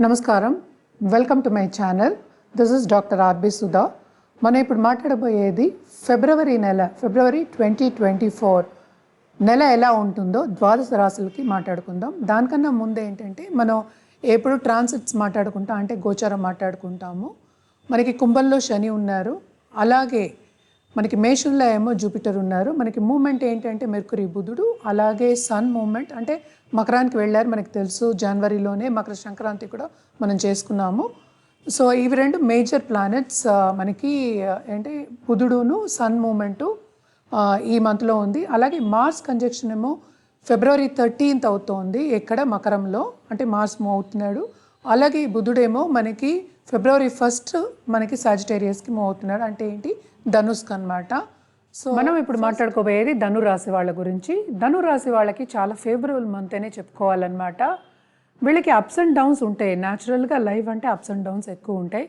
నమస్కారం, welcome to my channel. This is doctor R B Sudha. మనం ఇప్పుడు మాట్లాడబోయేది ఫిబ్రవరి 2024 నెల ఎలా ఉంటుందో ద్వాదశ రాశులకి మాట్లాడుకుందాం. దానికన్నా ముందు ఏంటంటే మనం ఎప్పుడు ట్రాన్సిట్స్ మాట్లాడుకుంటాం అంటే గోచారం మాట్లాడుకుంటాము. మనకి కుంభంలో శని ఉన్నారు, అలాగే మనకి మేషంలో ఏమో జూపిటర్ ఉన్నారు. మనకి మూమెంట్ ఏంటంటే మెర్కురీ బుధుడు, అలాగే సన్ మూమెంట్ అంటే మకరానికి వెళ్ళారు. మనకి తెలుసు జనవరిలోనే మకర సంక్రాంతి కూడా మనం చేసుకున్నాము. సో ఇవి రెండు మేజర్ ప్లానెట్స్ మనకి ఏంటి బుధుడును సన్ మూమెంటు ఈ మంత్లో ఉంది. అలాగే మార్స్ కంజక్షన్ ఏమో ఫిబ్రవరి 13th అవుతోంది ఇక్కడ మకరంలో, అంటే మార్స్ మూవ్ అవుతున్నాడు. అలాగే బుధుడేమో మనకి ఫిబ్రవరి 1st మనకి సాజిటేరియస్కి మూవ్ అవుతున్నాడు, అంటే ఏంటి ధనుస్క్ అనమాట. సో మనం ఇప్పుడు మాట్లాడుకోబోయేది ధనురాశి వాళ్ళ గురించి. ధనురాశి వాళ్ళకి చాలా ఫేవరబుల్ మంత్ అనే చెప్పుకోవాలన్నమాట. వీళ్ళకి అప్స్ అండ్ డౌన్స్ ఉంటాయి, న్యాచురల్గా లైఫ్ అంటే అప్స్ అండ్ డౌన్స్ ఎక్కువ ఉంటాయి.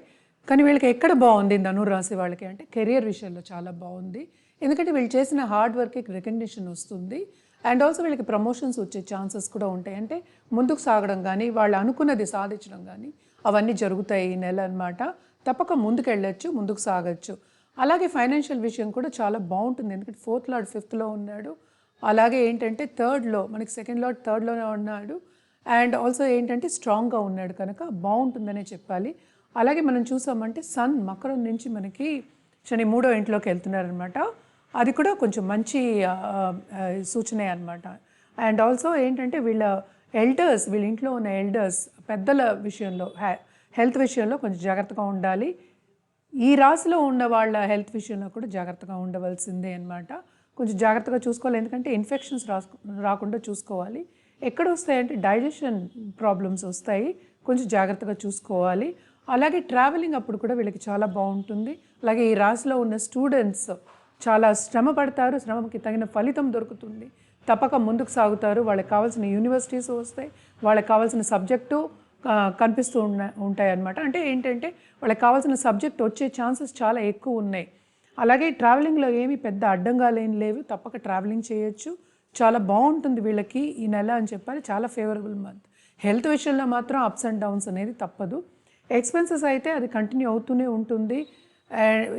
కానీ వీళ్ళకి ఎక్కడ బాగుంది ధనురాశి వాళ్ళకి అంటే కెరియర్ విషయంలో చాలా బాగుంది. ఎందుకంటే వీళ్ళు చేసిన హార్డ్ వర్క్కి రికగ్నిషన్ వస్తుంది, అండ్ ఆల్సో వీళ్ళకి ప్రమోషన్స్ వచ్చే ఛాన్సెస్ కూడా ఉంటాయి. అంటే ముందుకు సాగడం కానీ వాళ్ళు అనుకున్నది సాధించడం కానీ అవన్నీ జరుగుతాయి ఈ నెల అనమాట. తప్పక ముందుకు వెళ్ళొచ్చు, ముందుకు సాగచ్చు. అలాగే ఫైనాన్షియల్ విషయం కూడా చాలా బాగుంటుంది, ఎందుకంటే 4th లార్డ్ 5thలో ఉన్నాడు. అలాగే ఏంటంటే 3rdలో మనకి 2nd లార్డ్ 3rdలోనే ఉన్నాడు, అండ్ ఆల్సో ఏంటంటే స్ట్రాంగ్గా ఉన్నాడు కనుక బాగుంటుందనే చెప్పాలి. అలాగే మనం చూసామంటే సన్ మకరం నుంచి మనకి శని 3వ ఇంట్లోకి వెళ్తున్నారనమాట. అది కూడా కొంచెం మంచి సూచనే అనమాట. అండ్ ఆల్సో ఏంటంటే వీళ్ళ ఇంట్లో ఉన్న ఎల్డర్స్ పెద్దల విషయంలో హెల్త్ విషయంలో కొంచెం జాగ్రత్తగా ఉండాలి. ఈ రాశిలో ఉన్న వాళ్ళ హెల్త్ విషయంలో కూడా జాగ్రత్తగా ఉండవలసిందే అనమాట. కొంచెం జాగ్రత్తగా చూసుకోవాలి, ఎందుకంటే ఇన్ఫెక్షన్స్ రాకుండా చూసుకోవాలి. ఎక్కడ వస్తాయంటే డైజెషన్ ప్రాబ్లమ్స్ వస్తాయి, కొంచెం జాగ్రత్తగా చూసుకోవాలి. అలాగే ట్రావెలింగ్ అప్పుడు కూడా వీళ్ళకి చాలా బాగుంటుంది. అలాగే ఈ రాశిలో ఉన్న స్టూడెంట్స్ చాలా శ్రమ పడతారు, శ్రమకి తగిన ఫలితం దొరుకుతుంది, తప్పక ముందుకు సాగుతారు. వాళ్ళకి కావాల్సిన యూనివర్సిటీస్ వస్తాయి, వాళ్ళకి కావాల్సిన సబ్జెక్టు కనిపిస్తూ ఉంటాయి అన్నమాట. అంటే ఏంటంటే వాళ్ళకి కావాల్సిన సబ్జెక్ట్ వచ్చే ఛాన్సెస్ చాలా ఎక్కువ ఉన్నాయి. అలాగే ట్రావెలింగ్లో ఏమీ పెద్ద అడ్డంగాలు ఏం లేవు, తప్పక ట్రావెలింగ్ చేయొచ్చు. చాలా బాగుంటుంది వీళ్ళకి ఈ నెల అని చెప్పాలి, చాలా ఫేవరబుల్ మంత్. హెల్త్ విషయంలో మాత్రం అప్స్ అండ్ డౌన్స్ అనేది తప్పదు. ఎక్స్పెన్సెస్ అయితే అది కంటిన్యూ అవుతూనే ఉంటుంది,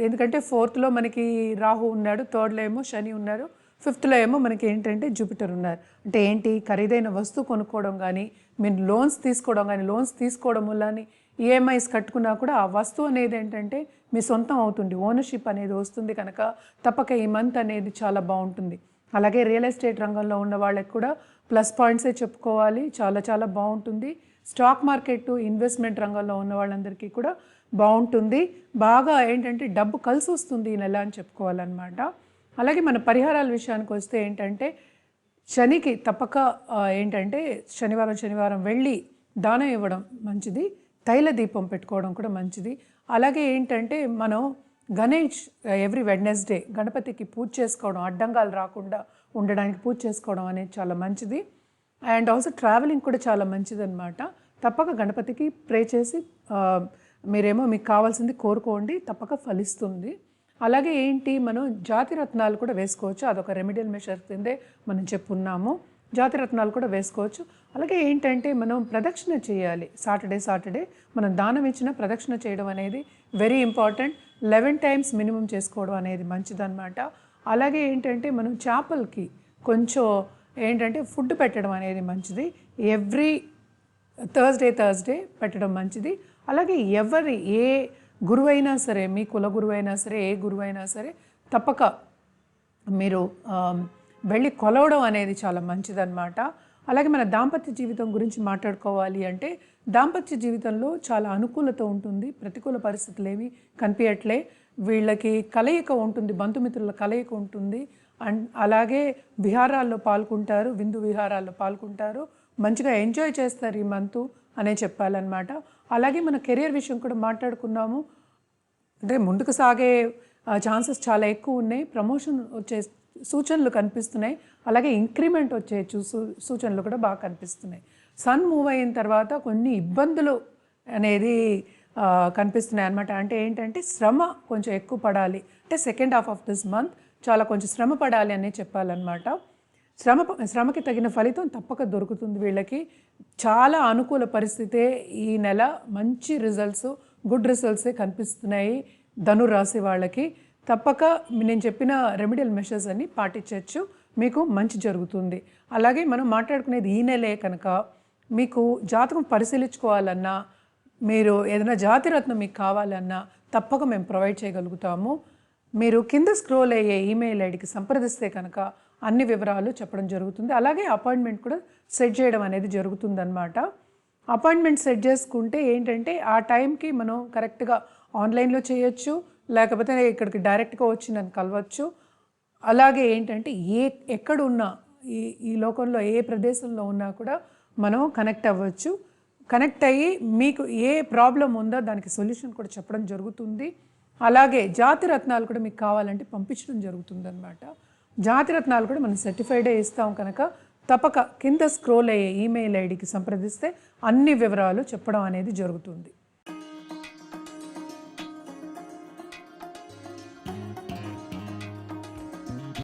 ఎందుకంటే 4thలో మనకి రాహు ఉన్నాడు, 3rdలో ఏమో శని ఉన్నారు, 5thలో ఏమో మనకి ఏంటంటే జూపిటర్ ఉన్నారు. అంటే ఏంటి ఖరీదైన వస్తువు కొనుక్కోవడం కానీ, మీరు లోన్స్ తీసుకోవడం వల్ల ఈఎంఐస్ కట్టుకున్నా కూడా ఆ వస్తువు అనేది ఏంటంటే మీ సొంతం అవుతుంది, ఓనర్షిప్ అనేది వస్తుంది కనుక తప్పక ఈ మంత్ అనేది చాలా బాగుంటుంది. అలాగే రియల్ ఎస్టేట్ రంగంలో ఉన్న వాళ్ళకి కూడా ప్లస్ పాయింట్సే చెప్పుకోవాలి, చాలా చాలా బాగుంటుంది. స్టాక్ మార్కెట్ ఇన్వెస్ట్మెంట్ రంగంలో ఉన్న వాళ్ళందరికీ కూడా బాగుంటుంది. బాగా ఏంటంటే డబ్బు కలిసి వస్తుంది ఈ నెల అని చెప్పుకోవాలన్నమాట. అలాగే మన పరిహారాల విషయానికి వస్తే ఏంటంటే శనికి తప్పక ఏంటంటే శనివారం వెళ్ళి దానం ఇవ్వడం మంచిది, తైల దీపం పెట్టుకోవడం కూడా మంచిది. అలాగే ఏంటంటే మనం గణేష్ ఎవ్రీ వెడ్నెస్డే గణపతికి పూజ చేసుకోవడం, అడ్డంగాలు రాకుండా ఉండడానికి పూజ చేసుకోవడం అనేది చాలా మంచిది. అండ్ ఆల్సో ట్రావెలింగ్ కూడా చాలా మంచిది అనమాట. తప్పక గణపతికి ప్రే చేసి మీరేమో మీకు కావాల్సింది కోరుకోండి, తప్పక ఫలిస్తుంది. అలాగే ఏంటి మనం జాతిరత్నాలు కూడా వేసుకోవచ్చు, అదొక రెమెడియల్ మెషర్ కిందే మనం చెప్పున్నాము. జాతిరత్నాలు కూడా వేసుకోవచ్చు. అలాగే ఏంటంటే మనం ప్రదక్షిణ చేయాలి, సాటర్డే మనం దానం ఇచ్చిన ప్రదక్షిణ చేయడం అనేది వెరీ ఇంపార్టెంట్. 11 times మినిమం చేసుకోవడం అనేది మంచిదన్నమాట. అలాగే ఏంటంటే మనం చేపలకి కొంచెం ఏంటంటే ఫుడ్ పెట్టడం అనేది మంచిది, ఎవ్రీ థర్స్డే పెట్టడం మంచిది. అలాగే ఏ గురువైనా సరే, మీ కుల గురువైనా సరే, ఏ గురువైనా సరే తప్పక మీరు వెళ్ళి కొలవడం అనేది చాలా మంచిదన్నమాట. అలాగే మన దాంపత్య జీవితం గురించి మాట్లాడుకోవాలి అంటే దాంపత్య జీవితంలో చాలా అనుకూలత ఉంటుంది, ప్రతికూల పరిస్థితులు ఏవి కనిపించట్లే. వీళ్ళకి కలయిక ఉంటుంది, బంధుమిత్రుల కలయిక ఉంటుంది. అండ్ అలాగే విహారాల్లో పాల్గొంటారు, విందు విహారాల్లో పాల్గొంటారు, మంచిగా ఎంజాయ్ చేస్తారు ఈ మంతు అనే చెప్పాలన్నమాట. అలాగే మన కెరియర్ విషయం కూడా మాట్లాడుకున్నాము, అంటే ముందుకు సాగే ఛాన్సెస్ చాలా ఎక్కువ ఉన్నాయి, ప్రమోషన్ వచ్చే సూచనలు కనిపిస్తున్నాయి, అలాగే ఇంక్రిమెంట్ వచ్చే సూచనలు కూడా బాగా కనిపిస్తున్నాయి. సన్ మూవ్ అయిన తర్వాత కొన్ని ఇబ్బందులు అనేది కనిపిస్తున్నాయి అన్నమాట. అంటే ఏంటంటే శ్రమ కొంచెం ఎక్కువ పడాలి, అంటే 2nd half of this month చాలా కొంచెం శ్రమ పడాలి అనే చెప్పాలన్నమాట. శ్రమకి తగిన ఫలితం తప్పక దొరుకుతుంది వీళ్ళకి. చాలా అనుకూల పరిస్థితే ఈ నెల. మంచి రిజల్ట్స్, గుడ్ రిజల్ట్సే కనిపిస్తున్నాయి ధనురాశి వాళ్ళకి. తప్పక నేను చెప్పిన రెమెడియల్ మెషర్స్ అన్ని పాటించవచ్చు, మీకు మంచి జరుగుతుంది. అలాగే మనం మాట్లాడుకునేది ఈ నెలే కనుక మీకు జాతకం పరిశీలించుకోవాలన్నా, మీరు ఏదైనా జాతిరత్నం మీకు కావాలన్నా తప్పక మేము ప్రొవైడ్ చేయగలుగుతాము. మీరు కింద స్క్రోల్ అయ్యే ఈమెయిల్ ఐడికి సంప్రదిస్తే కనుక అన్ని వివరాలు చెప్పడం జరుగుతుంది. అలాగే అపాయింట్మెంట్ కూడా సెట్ చేయడం అనేది జరుగుతుందన్నమాట. అపాయింట్మెంట్ సెట్ చేసుకుంటే ఏంటంటే ఆ టైంకి మనం కరెక్ట్గా ఆన్లైన్లో చేయొచ్చు, లేకపోతే ఇక్కడికి డైరెక్ట్గా వచ్చి నన్ను కలవచ్చు. అలాగే ఏంటంటే ఎక్కడున్నా ఈ లోకంలో ఏ ప్రదేశంలో ఉన్నా కూడా మనం కనెక్ట్ అవ్వచ్చు. కనెక్ట్ అయ్యి మీకు ఏ ప్రాబ్లం ఉందో దానికి సొల్యూషన్ కూడా చెప్పడం జరుగుతుంది. అలాగే జాతిరత్నాలు కూడా మీకు కావాలంటే పంపించడం జరుగుతుంది అనమాట. జాతిరత్నాలు కూడా మనం సర్టిఫైడే ఇస్తాం కనుక తప్పక కింద స్క్రోల్ అయ్యే ఈమెయిల్ ఐడికి సంప్రదిస్తే అన్ని వివరాలు చెప్పడం అనేది జరుగుతుంది.